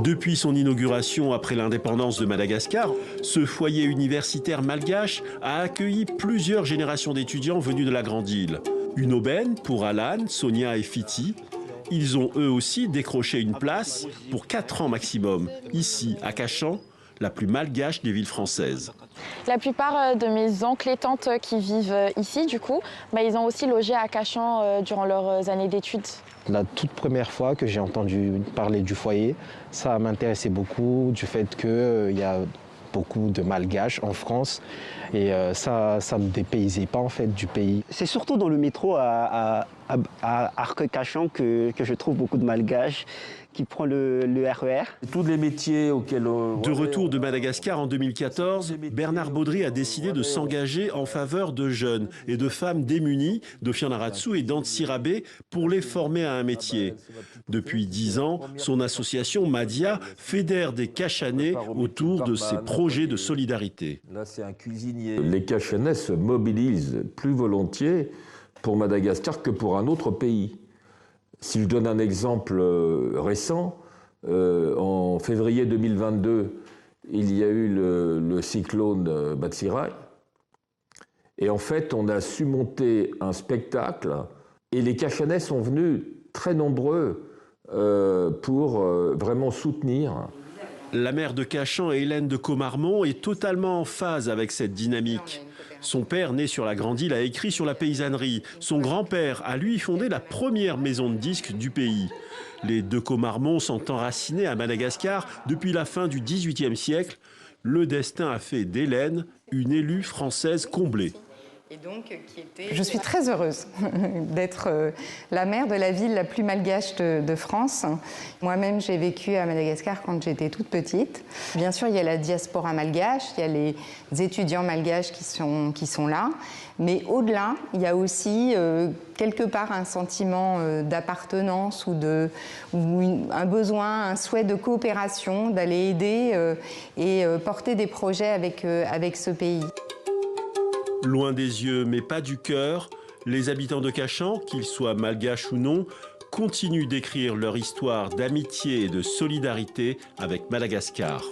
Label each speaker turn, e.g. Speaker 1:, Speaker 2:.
Speaker 1: Depuis son inauguration après l'indépendance de Madagascar, ce foyer universitaire malgache a accueilli plusieurs générations d'étudiants venus de la grande île. Une aubaine pour Alan, Sonia et Fiti. Ils ont eux aussi décroché une place pour 4 ans maximum, ici à Cachan, la plus malgache des villes françaises.
Speaker 2: La plupart de mes oncles et tantes qui vivent ici, du coup, ils ont aussi logé à Cachan durant leurs années d'études.
Speaker 3: La toute première fois que j'ai entendu parler du foyer, ça m'intéressait beaucoup du fait qu'il y a beaucoup de malgaches en France et ça ne me dépaysait pas en fait du pays.
Speaker 4: C'est surtout dans le métro à Arc-Cachan que je trouve beaucoup de malgaches qui prend le RER.
Speaker 5: Tous les métiers auxquels...
Speaker 1: De retour de Madagascar en 2014, Bernard Baudry a décidé de s'engager en faveur de jeunes et de femmes démunies de Fianarantsoa et d'Antsirabe pour les former à un métier. Depuis 10 ans, son association Madia fédère des Cachanais autour de ses projets de solidarité.
Speaker 5: Là, c'est un cuisinier. Les Cachanais se mobilisent plus volontiers pour Madagascar que pour un autre pays. Si je donne un exemple récent, en février 2022, il y a eu le cyclone Batsirai. Et en fait, on a su monter un spectacle et les Cachanais sont venus très nombreux pour vraiment soutenir.
Speaker 1: La maire de Cachan, Hélène de Comarmont, est totalement en phase avec cette dynamique. Son père, né sur la grande île, a écrit sur la paysannerie. Son grand-père a lui fondé la première maison de disques du pays. Les de Comarmont sont enracinés à Madagascar depuis la fin du XVIIIe siècle. Le destin a fait d'Hélène une élue française comblée.
Speaker 6: Je suis très heureuse d'être la maire de la ville la plus malgache de France. Moi-même, j'ai vécu à Madagascar quand j'étais toute petite. Bien sûr, il y a la diaspora malgache, il y a les étudiants malgaches qui sont là. Mais au-delà, il y a aussi quelque part un sentiment d'appartenance ou un besoin, un souhait de coopération, d'aller aider et porter des projets avec ce pays.
Speaker 1: Loin des yeux, mais pas du cœur, les habitants de Cachan, qu'ils soient malgaches ou non, continuent d'écrire leur histoire d'amitié et de solidarité avec Madagascar.